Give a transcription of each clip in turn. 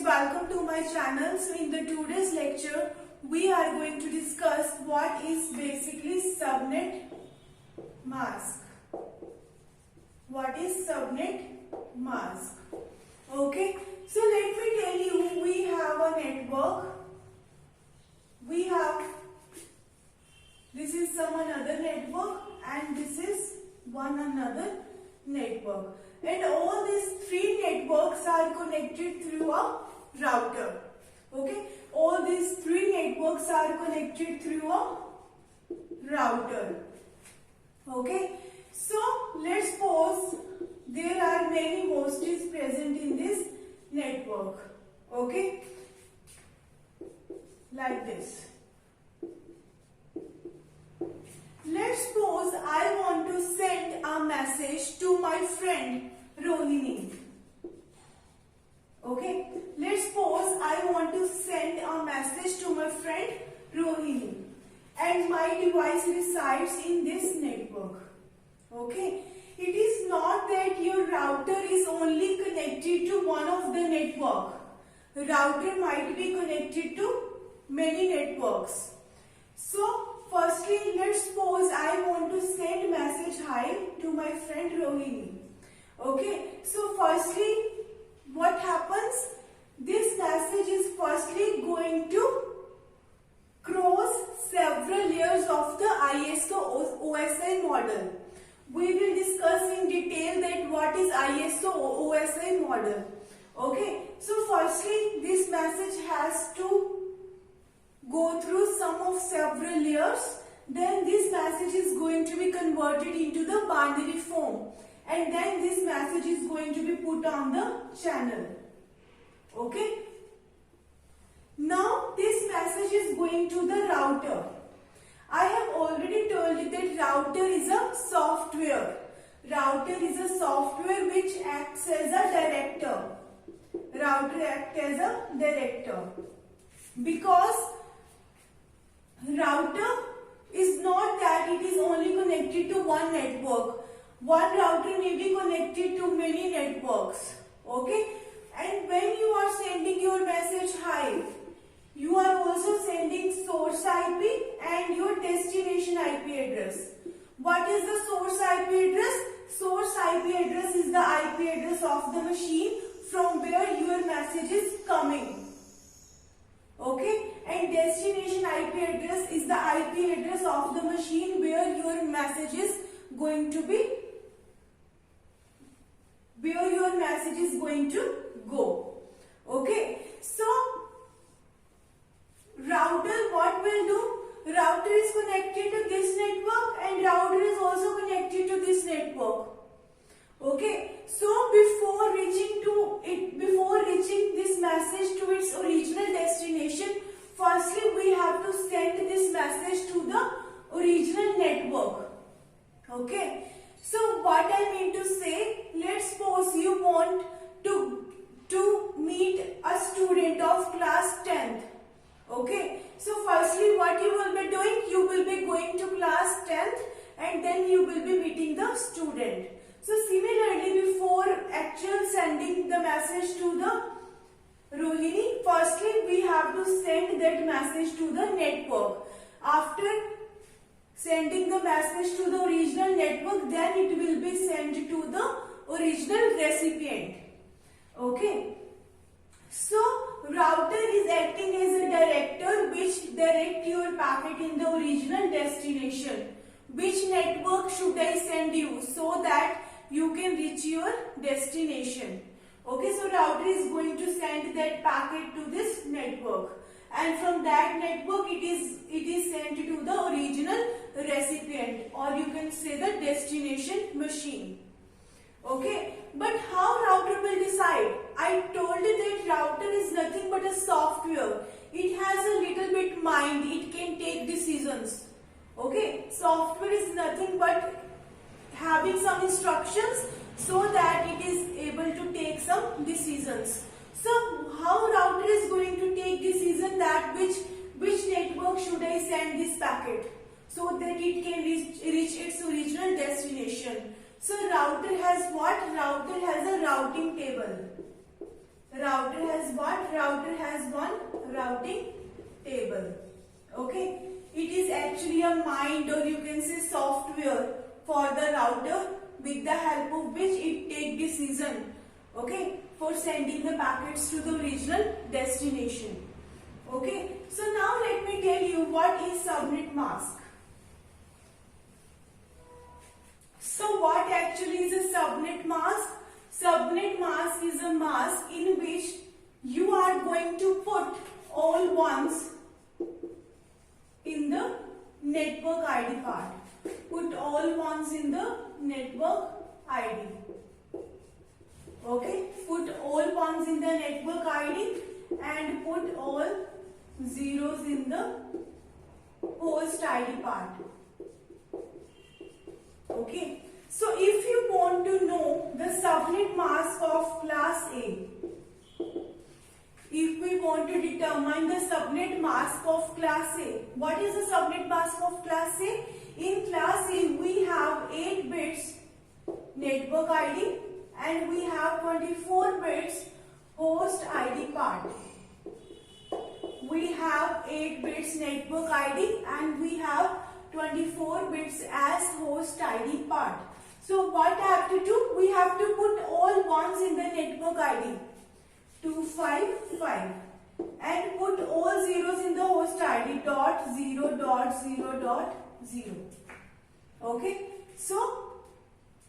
welcome to my channel. So in the today's lecture we are going to discuss what is basically subnet mask. What is subnet mask? Okay, so let me tell you, we have a network. This is some another network and this is one another network, and all these three networks are connected through a router. Okay, all these three networks are connected through a router. Okay, so let's suppose there are many hosts present in this network. Okay, like this. Let's suppose I want to send a message to my friend Rohini. Okay, let's suppose I want to send a message to my friend Rohini, and my device resides in this network. Okay, it is not that your router is only connected to one of the network. The router might be connected to many networks. So firstly, let's suppose I want to send message hi to my friend Rohini. Okay, so firstly, what happens? This message is firstly going to cross several layers of the ISO OSI model. We will discuss in detail that what is ISO OSI model. Okay, so firstly, this message has to go through some of several layers. Then this message is going to be converted into the binary form, and then this message is going to be put on the channel. Okay, now this message is going to the router. I have already told you that router is a software. Router is a software which acts as a director. Router acts as a director because router is not that it is only connected to one network. One router may be connected to many networks. Okay, and when you are sending your message hi, you are also sending source IP and your destination IP address. What is the source IP address? Source IP address is the IP address of the machine from where your message is coming. Okay, and destination IP address is the IP address of the machine where your message is going to be, where your message is going to go. Okay, so router what will do? Router is connected to this network and router is also connected to this network. Okay, so before reaching this message to its original destination, firstly we have to send this message to the original network. Okay, so what I mean to say, let's suppose you want to meet a student of class 10th. Okay, so firstly what you will be doing, you will be going to class 10th and then you will be meeting the student. So similarly, before actual sending the message to the Rohini, firstly we have to send that message to the network. After sending the message to the original network, then it will be sent to the original recipient. Okay, so router is acting as a director which directs your packet in the original destination. Which network should I send you so that you can reach your destination? Okay, so router is going to send that packet to this network, and from that network it is sent to the original recipient, or you can say the destination machine. Okay, but how router will decide? I told you that router is nothing but a software. It has a little bit mind. It can take decisions. Okay, software is nothing but having some instructions so that it is able to take some decisions. So how router is going to take decision that which network should I send this packet so that it can reach its original destination? So router has what? Router has a routing table. Router has what? Router has one routing table. Okay, it is actually a mind, or you can say software for the router, with the help of which it take decision, okay, for sending the packets to the original destination. Okay, so now let me tell you what is subnet mask. So what actually is a subnet mask? Subnet mask is a mask in which you are going to put all ones in the network ID part. Put all ones in the network ID. Okay, put all ones in the network ID and put all zeros in the host ID part. Okay, so if you want to know the subnet mask of class A, if we want to determine the subnet mask of class A, what is the subnet mask of class A? In class A, we have 8 bits network ID and we have 24 bits host ID part. We have 8 bits network ID and we have 24 bits as host ID part. So what I have to do? We have to put all ones in the network ID 255 and put all zeros in the host ID dot 0 dot 0 dot 0. Okay, so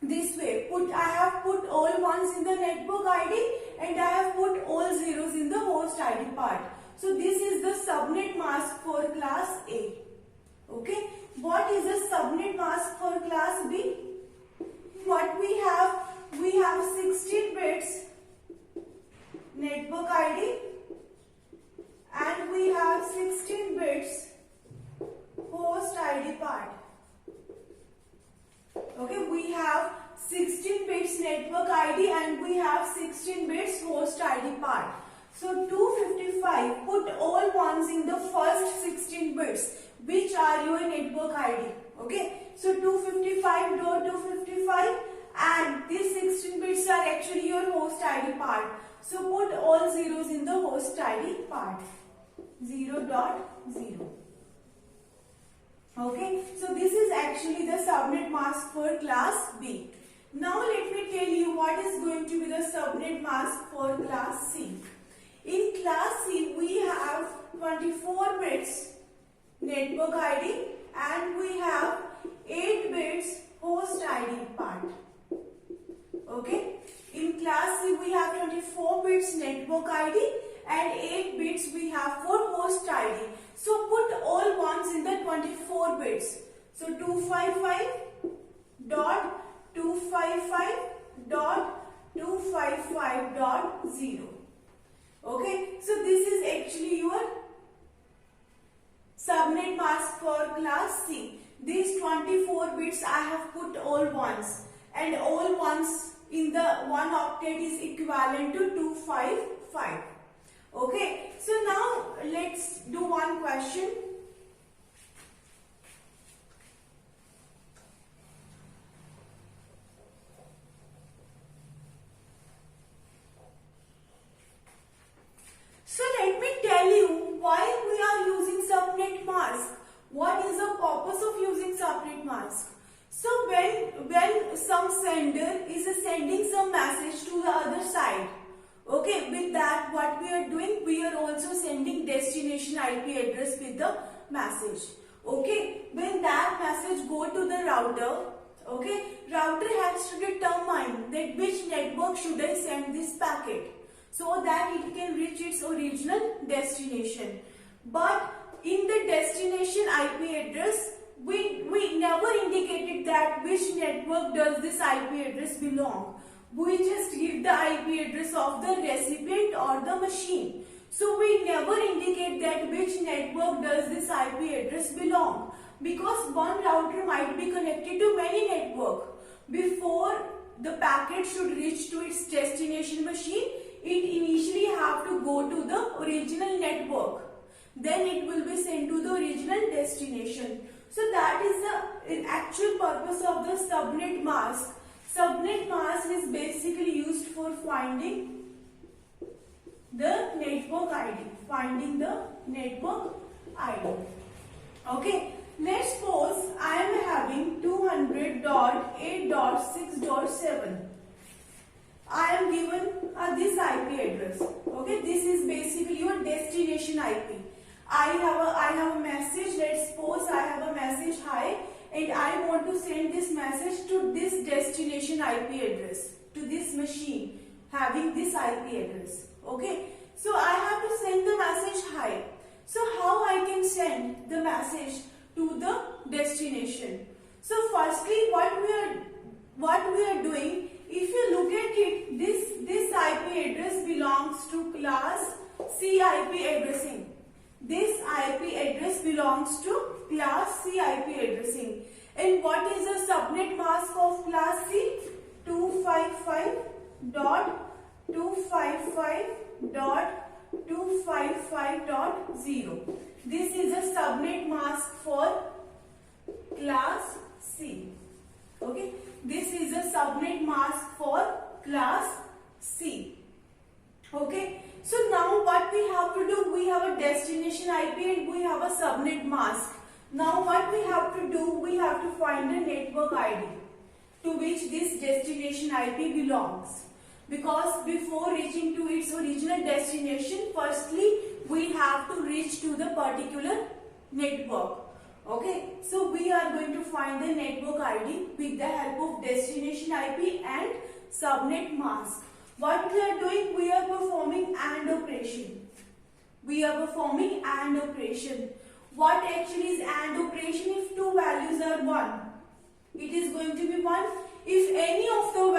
this way I have put all ones in the network ID and I have put all zeros in the host ID part. So this is the subnet mask for class A. Okay, what is the subnet mask for class B? What we have 16 bits network ID and we have 16 bits host ID part. Okay, we have 16 bits network ID and we have 16 bits host ID part. So 255, put all ones in the first 16 bits, which are your network ID. Okay, so 255 dot 255 and these 16 bits are actually your host ID part. So put all zeros in the host ID part. 0 dot 0. Okay, so this is actually the subnet mask for class B. Now let me tell you what is going to be the subnet mask for class C. In class C, we have 24 bits network ID and we have 8 bits host ID part. Okay, in class C, we have 24 bits network ID and 8 bits we have for host ID. So put all ones in the 24 bits. So 255 dot 255 dot 255 dot 0. Okay, so this is actually your subnet mask for class C. These 24 bits I have put all ones and all ones in the one octet is equivalent to 255. Okay, so now let's do one question. So let me tell you why we are using subnet mask. What is the purpose of using subnet mask? So when some sender is sending some message to the other side, okay, with that what we are doing, we are also sending destination IP address with the message. Okay, when that message go to the router, okay, router has to determine that which network should I send this packet, so that it can reach its original destination. But in the destination IP address, we never indicated that which network does this IP address belong. We just give the IP address of the recipient or the machine. So we never indicate that which network does this IP address belong, because one router might be connected to many networks. Before the packet should reach to its destination machine, it initially have to go to the original network. Then it will be sent to the original destination. So that is the actual purpose of the subnet mask. Subnet mask is basically used for finding the finding the network ID. Okay, let's suppose I am having 200.8.6.7. I am given this IP address. Okay, this is basically your destination IP. I have a message. Let's suppose I have a message hi, and I want to send this message to this destination IP address, to this machine having this IP address. Okay, so I have to send the message hi. So how I can send the message to the destination? So firstly, what we are doing, if you look at it, this IP address belongs to class C IP addressing. This IP address belongs to class C IP addressing. And what is the subnet mask of class C? 255.255.255.0. This is a subnet mask for class C. Okay, this is a subnet mask for class C. Okay, so now what we have to do, we have a destination IP and we have a subnet mask. Now what we have to do, we have to find a network ID to which this destination IP belongs. Because before reaching to its original destination, firstly we have to reach to the particular network. Okay, so we are going to find the network ID with the help of destination IP and subnet mask. What we are doing, we are performing AND operation. We are performing AND operation. What actually is AND operation? If two values are 1, it is going to be 1. If any of the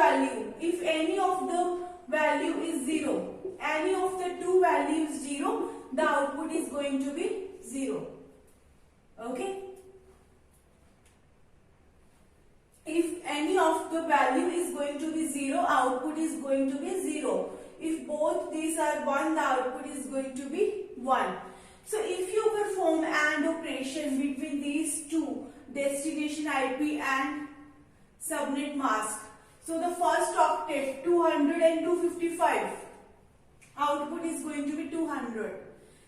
value is 0, any of the two values is 0, the output is going to be 0. Okay? If any of the value is going to be 0, output is going to be 0. If both these are 1, the output is going to be 1. So if you perform AND operation between these two, destination IP and subnet mask, so the first octet 200 and 255, output is going to be 200.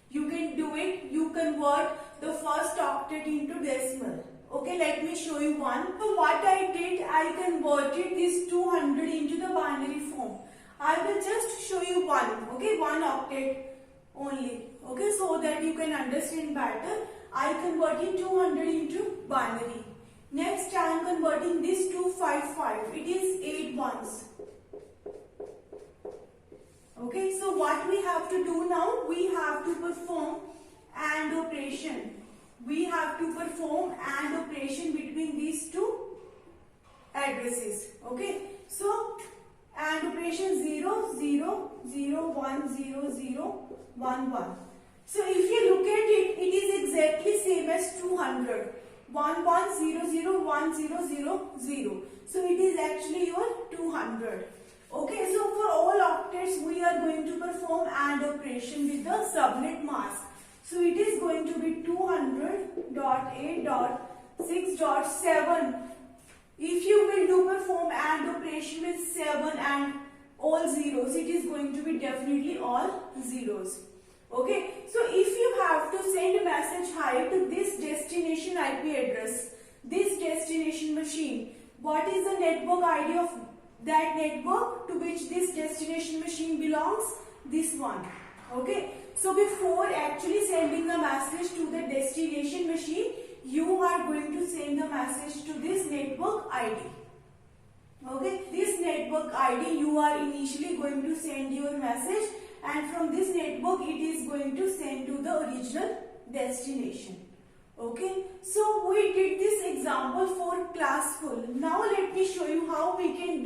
You can do it, you convert the first octet into decimal. Okay, let me show you one. So what I did, I converted this 200 into the binary form. I will just show you one, okay, one octet only, okay, so that you can understand better. I converted 200 into binary. Next, I am converting this 255. It is 8 ones. Okay, so what we have to do now, we have to perform AND operation. We have to perform AND operation between these two addresses. Okay, so AND operation 0, 0, 0, 1, 0, 0, 1, 1. So if you look at it, it is exactly same as 200. 1, 1, 0, 0, 1, 0, 0, 0. So it is actually your 200. Okay, so for all octets, we are going to perform AND operation with the subnet mask. So it is going to be 200.8.6.7. If you will do perform AND operation with 7 and all zeros, it is going to be definitely all zeros. Okay, so if you have to send a message hi to this destination IP address, this destination machine, what is the network ID of that network to which this destination machine belongs? This one. Okay, so before actually sending the message to the destination machine, you are going to send the message to this network ID. Okay, this network ID you are initially going to send your message, and from this network it is going to send to the original destination. Okay, so we did this example for class full. Now let me show you how we can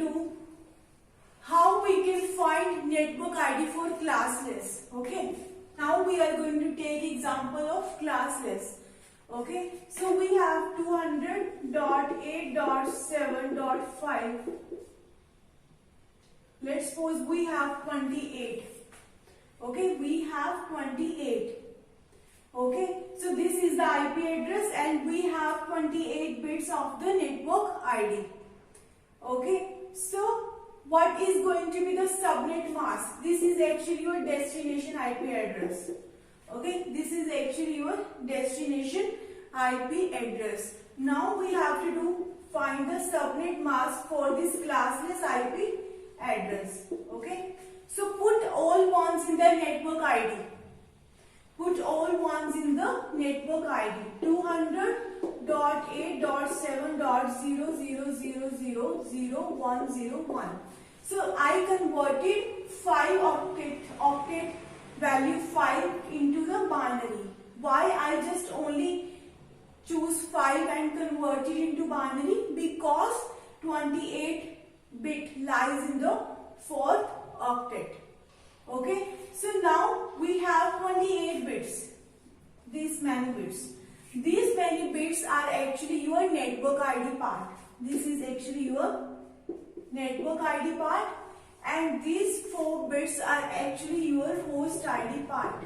find network ID for classless. Okay, now we are going to take example of classless. Okay, so we have 200.8.7.5. Let's suppose we have 28. Okay, we have 28. Okay, so this is the IP address and we have 28 bits of the network ID. Okay, so what is going to be the subnet mask? This is actually your destination IP address. Okay, this is actually your destination IP address. Now we have to find the subnet mask for this classless IP address. Okay, so put all ones in the network ID. Put all ones in the network ID. 200.8.7.000000101. So I converted 5 octet value 5 into the binary. Why I just only choose 5 and convert it into binary? Because 28-bit lies in the 4th octet. Okay, so now we have 28 bits. These many bits. These many bits are actually your network ID part. This is actually your network ID part, and these 4 bits are actually your host ID part.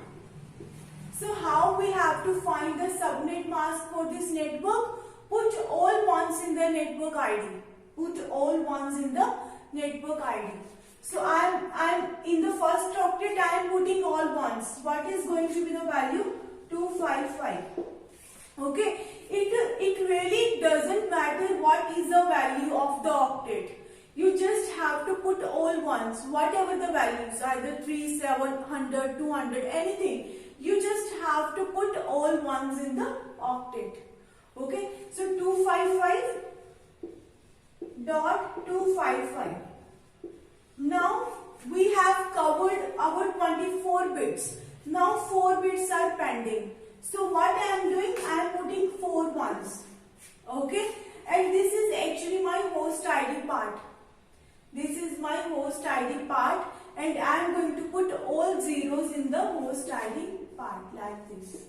So how we have to find the subnet mask for this network? Put all ones in the network ID. Put all ones in the network ID. So I'm in the first octet I am putting all ones. What is going to be the value? 255. Okay, it really doesn't matter what is the value of the octet. You just have to put all ones, whatever the values, either 3, 700, 200, anything. You just have to put all ones in the octet. Okay, so 255.255. Now we have covered our 24 bits. Now 4 bits are pending. So what I am doing? I am putting 4 ones. Okay, and this is actually my host ID part. This is my host ID part, and I am going to put all zeros in the host ID part like this.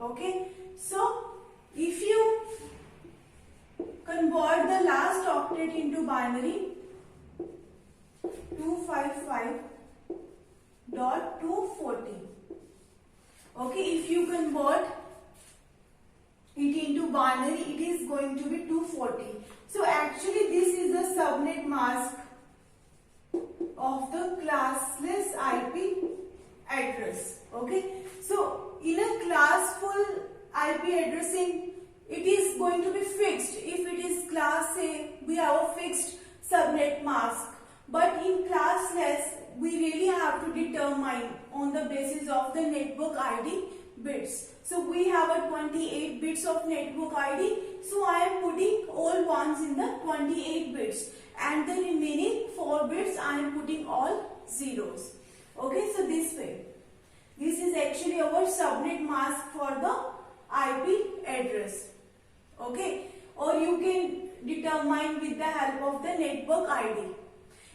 Okay, so if you convert the last octet into binary, 255.240. Okay, if you convert it into binary, it is going to be 240. So actually this is the subnet mask of the classless IP address. Okay, so in a classful IP addressing, it is going to be fixed. If it is class A, we have a fixed subnet mask. But in classless, we really have to determine on the basis of the network ID bits. So we have a 28 bits of network ID. So I am putting all ones in the 28 bits, and the remaining 4 bits I am putting all zeros. Okay, so this way. This is actually our subnet mask for the IP address. Okay, or you can determine with the help of the network ID.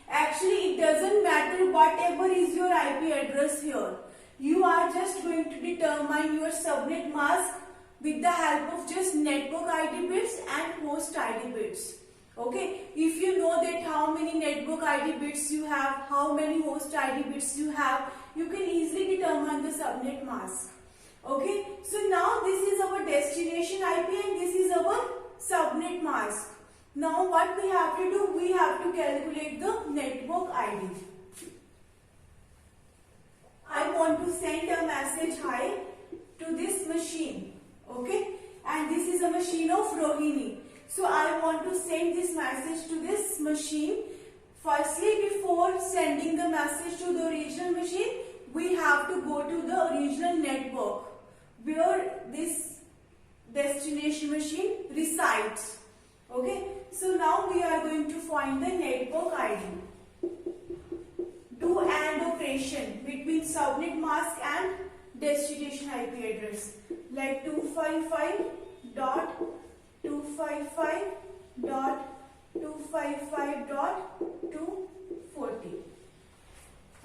Actually, it doesn't matter whatever is your IP address here. You are just going to determine your subnet mask with the help of just network ID bits and host ID bits. Okay, if you know that how many network ID bits you have, how many host ID bits you have, you can easily determine the subnet mask. Okay, so now this is our destination IP and this is our subnet mask. Now what we have to do, we have to calculate the network ID. I want to send a message hi to this machine. Okay, and this is a machine of Rohini. So I want to send this message to this machine. Firstly, before sending the message to the original machine, we have to go to the original network where this destination machine resides. Okay, so now we are going to find the network ID. Do AND operation between subnet mask and destination IP address, like 255.255.255.240.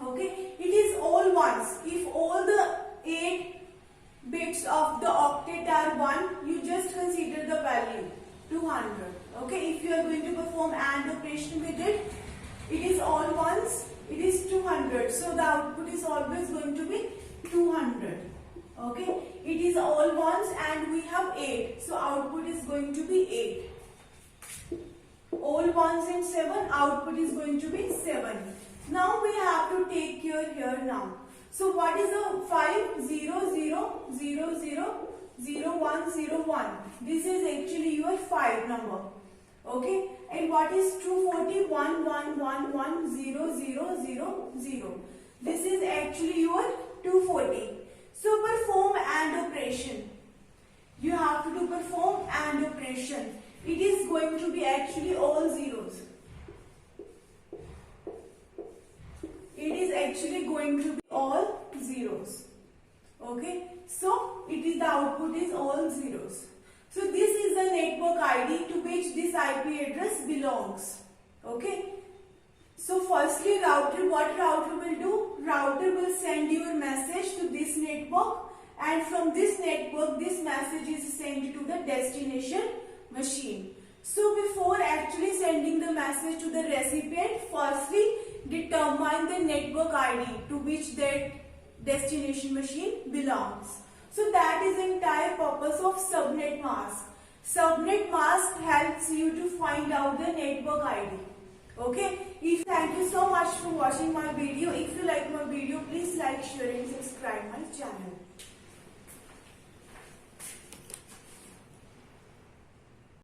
Okay, it is all ones. If all the 8 bits of the octet are 1, you just consider the value 200. Okay, if you are going to perform AND operation with it, it is all ones, it is 200. So the output is always going to be 200. Okay, it is all ones and we have 8. So output is going to be 8. All ones and 7, output is going to be 7. Now we have to take care here now. So what is the 500000101? This is actually your 5 number. Okay, and what is 240? 1111000. This is actually your 240. So perform AND operation. You have to perform AND operation. It is going to be actually all zeros. It is actually going to be all zeros. Okay, so the output is all zeros. So this is the network ID to which this IP address belongs. Okay. So firstly, what router will do? Router will send your message to this network, and from this network, this message is sent to the destination machine. So before actually sending the message to the recipient, firstly determine the network ID to which that destination machine belongs. So that is the entire purpose of subnet mask. Subnet mask helps you to find out the network ID. Okay. Thank you so much for watching my video. If you like my video, please like, share and subscribe my channel.